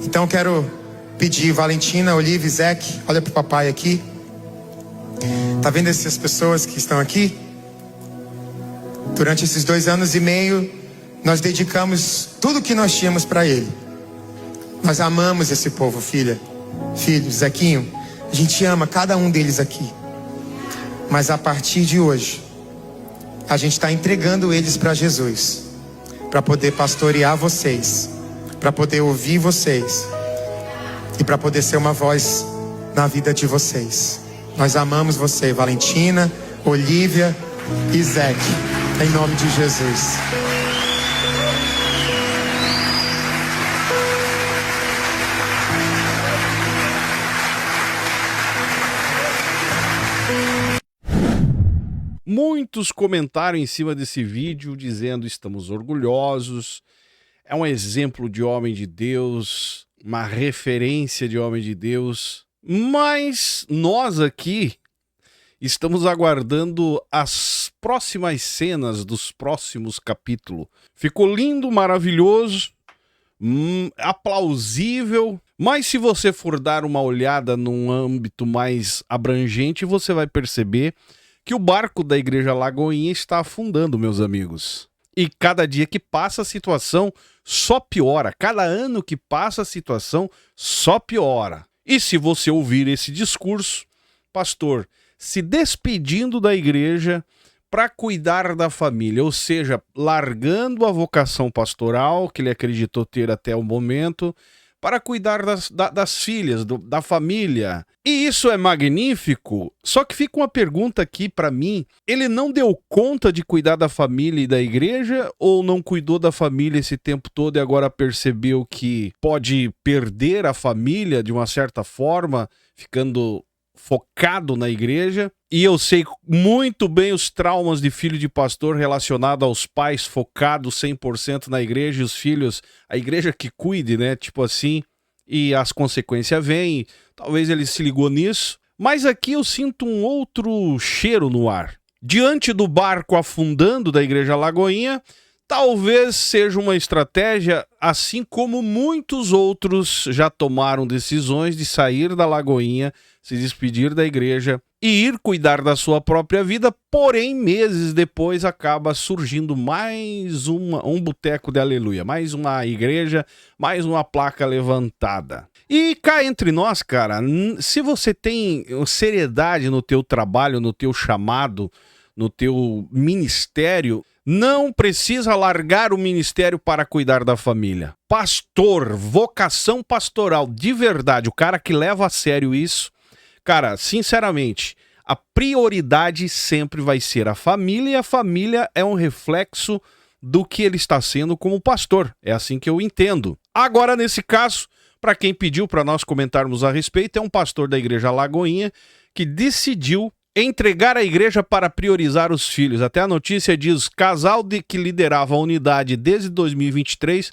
Então eu quero pedir, Valentina, Olivia, Zeke, olha pro papai aqui. Tá vendo essas pessoas que estão aqui? Durante esses 2 anos e meio, nós dedicamos tudo que nós tínhamos para ele. Nós amamos esse povo, filho, Zequinho. A gente ama cada um deles aqui. Mas a partir de hoje, a gente está entregando eles para Jesus, para poder pastorear vocês, para poder ouvir vocês e para poder ser uma voz na vida de vocês. Nós amamos você, Valentina, Olivia e Zeke, em nome de Jesus. Muitos comentaram em cima desse vídeo dizendo: estamos orgulhosos, é um exemplo de homem de Deus, uma referência de homem de Deus. Mas nós aqui estamos aguardando as próximas cenas dos próximos capítulos. Ficou lindo, maravilhoso, aplausível. Mas se você for dar uma olhada num âmbito mais abrangente, você vai perceber que o barco da Igreja Lagoinha está afundando, meus amigos. E cada dia que passa a situação só piora. Cada ano que passa a situação só piora. E se você ouvir esse discurso, pastor, se despedindo da igreja para cuidar da família, ou seja, largando a vocação pastoral que ele acreditou ter até o momento, para cuidar das filhas, da família. E isso é magnífico, só que fica uma pergunta aqui para mim: ele não deu conta de cuidar da família e da igreja, ou não cuidou da família esse tempo todo e agora percebeu que pode perder a família de uma certa forma, ficando focado na igreja? E eu sei muito bem os traumas de filho de pastor relacionado aos pais focados 100% na igreja e os filhos, a igreja que cuide, né? Tipo assim, e as consequências vêm. Talvez ele se ligou nisso. Mas aqui eu sinto um outro cheiro no ar. Diante do barco afundando da Igreja Lagoinha, talvez seja uma estratégia, assim como muitos outros já tomaram decisões de sair da Lagoinha, se despedir da igreja e ir cuidar da sua própria vida, porém, meses depois acaba surgindo mais um boteco de aleluia, mais uma igreja, mais uma placa levantada. E cá entre nós, cara, se você tem seriedade no teu trabalho, no teu chamado, no teu ministério, não precisa largar o ministério para cuidar da família. Pastor, vocação pastoral, de verdade, o cara que leva a sério isso, cara, sinceramente, a prioridade sempre vai ser a família, e a família é um reflexo do que ele está sendo como pastor. É assim que eu entendo. Agora, nesse caso, para quem pediu para nós comentarmos a respeito, é um pastor da Igreja Lagoinha que decidiu entregar a igreja para priorizar os filhos. Até a notícia diz: casal que liderava a unidade desde 2023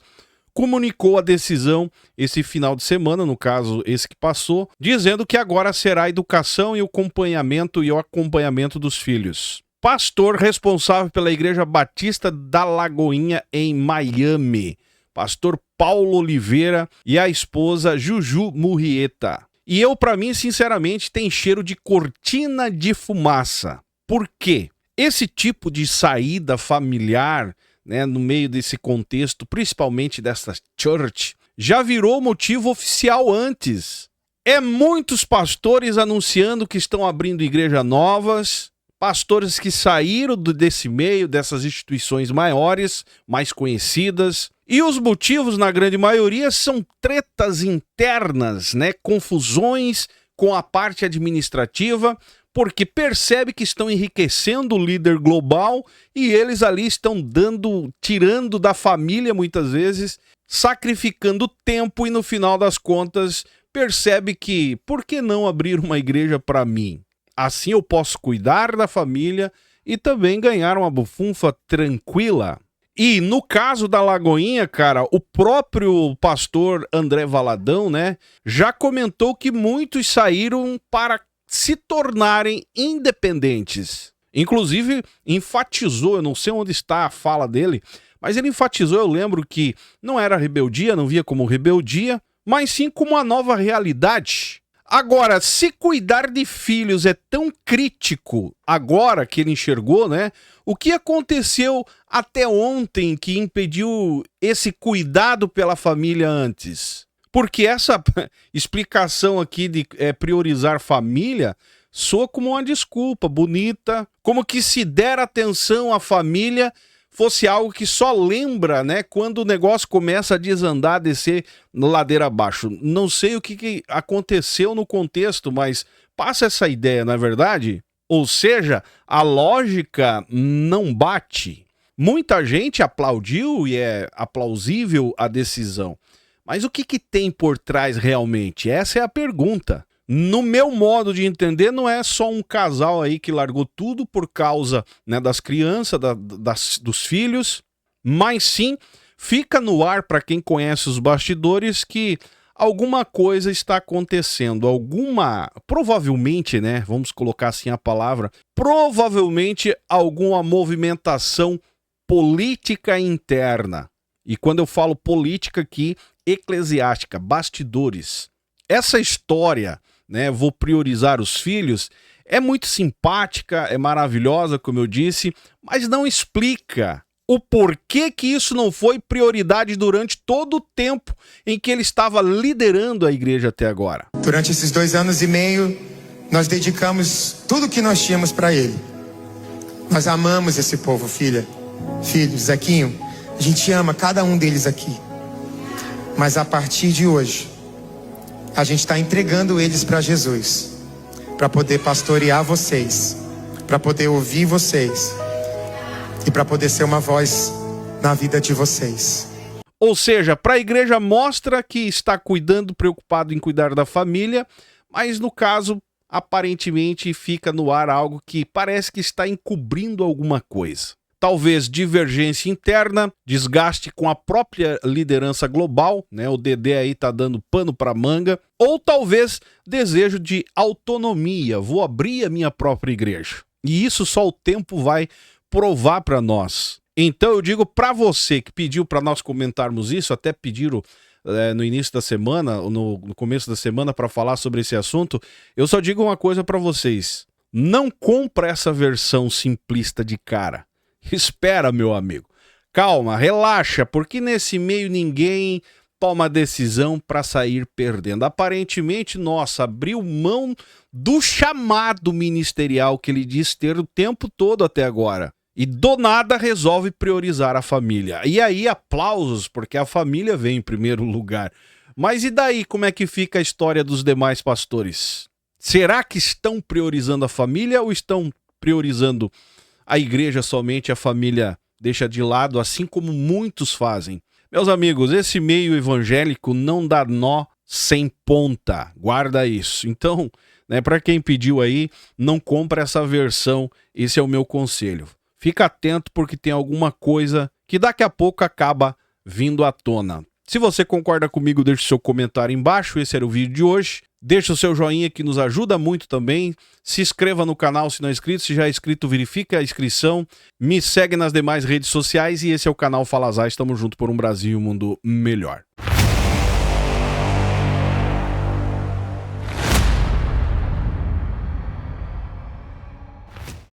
comunicou a decisão esse final de semana, no caso esse que passou, dizendo que agora será a educação e o acompanhamento dos filhos. Pastor responsável pela Igreja Batista da Lagoinha em Miami, pastor Paulo Oliveira, e a esposa Juju Murrieta. E eu, para mim, sinceramente, tem cheiro de cortina de fumaça. Por quê? Esse tipo de saída familiar, né, no meio desse contexto, principalmente dessa church, já virou motivo oficial antes. É muitos pastores anunciando que estão abrindo igrejas novas, pastores que saíram desse meio, dessas instituições maiores, mais conhecidas. E os motivos, na grande maioria, são tretas internas, né? Confusões com a parte administrativa, porque percebe que estão enriquecendo o líder global e eles ali estão tirando da família muitas vezes, sacrificando tempo, e no final das contas percebe que, por que não abrir uma igreja para mim? Assim eu posso cuidar da família e também ganhar uma bufunfa tranquila. E no caso da Lagoinha, cara, o próprio pastor André Valadão, né, já comentou que muitos saíram para se tornarem independentes. Inclusive, enfatizou, eu não sei onde está a fala dele, mas ele enfatizou, eu lembro que não era rebeldia, não via como rebeldia, mas sim como uma nova realidade. Agora, se cuidar de filhos é tão crítico agora que ele enxergou, né? O que aconteceu até ontem que impediu esse cuidado pela família antes? Porque essa explicação aqui de priorizar família soa como uma desculpa bonita, como que se der atenção à família fosse algo que só lembra, né, quando o negócio começa a desandar, descer ladeira abaixo. Não sei o que aconteceu no contexto, mas passa essa ideia, não é verdade? Ou seja, a lógica não bate. Muita gente aplaudiu e é aplausível a decisão. Mas o que tem por trás realmente? Essa é a pergunta. No meu modo de entender, não é só um casal aí que largou tudo por causa, né, das crianças, dos filhos, mas sim fica no ar para quem conhece os bastidores que alguma coisa está acontecendo, provavelmente, né, vamos colocar assim a palavra, provavelmente alguma movimentação política interna. E quando eu falo política aqui, eclesiástica, bastidores. Essa história, né, vou priorizar os filhos, é muito simpática, é maravilhosa, como eu disse, mas não explica o porquê que isso não foi prioridade durante todo o tempo em que ele estava liderando a igreja até agora. Durante esses 2 anos e meio, nós dedicamos tudo que nós tínhamos para ele. Nós amamos esse povo, filho, Zequinho, a gente ama cada um deles aqui. Mas a partir de hoje, a gente está entregando eles para Jesus, para poder pastorear vocês, para poder ouvir vocês e para poder ser uma voz na vida de vocês. Ou seja, para a igreja mostra que está cuidando, preocupado em cuidar da família, mas no caso, aparentemente fica no ar algo que parece que está encobrindo alguma coisa. Talvez divergência interna, desgaste com a própria liderança global, né? O Dedé aí tá dando pano para manga, ou talvez desejo de autonomia, vou abrir a minha própria igreja. E isso só o tempo vai provar para nós. Então eu digo para você que pediu para nós comentarmos isso, até pediram no início da semana, no começo da semana para falar sobre esse assunto, eu só digo uma coisa para vocês: não compra essa versão simplista de cara. Espera, meu amigo. Calma, relaxa, porque nesse meio ninguém toma decisão para sair perdendo. Aparentemente, nossa, abriu mão do chamado ministerial que ele diz ter o tempo todo até agora. E do nada resolve priorizar a família. E aí, aplausos, porque a família vem em primeiro lugar. Mas e daí, como é que fica a história dos demais pastores? Será que estão priorizando a família ou estão priorizando a igreja somente, a família deixa de lado, assim como muitos fazem? Meus amigos, esse meio evangélico não dá nó sem ponta. Guarda isso. Então, né, para quem pediu aí, não compra essa versão. Esse é o meu conselho. Fica atento porque tem alguma coisa que daqui a pouco acaba vindo à tona. Se você concorda comigo, deixe seu comentário embaixo. Esse era o vídeo de hoje. Deixa o seu joinha que nos ajuda muito também. Se inscreva no canal se não é inscrito. Se já é inscrito, verifique a inscrição. Me segue nas demais redes sociais. E esse é o canal Fala Zaz. Estamos juntos por um Brasil e um mundo melhor.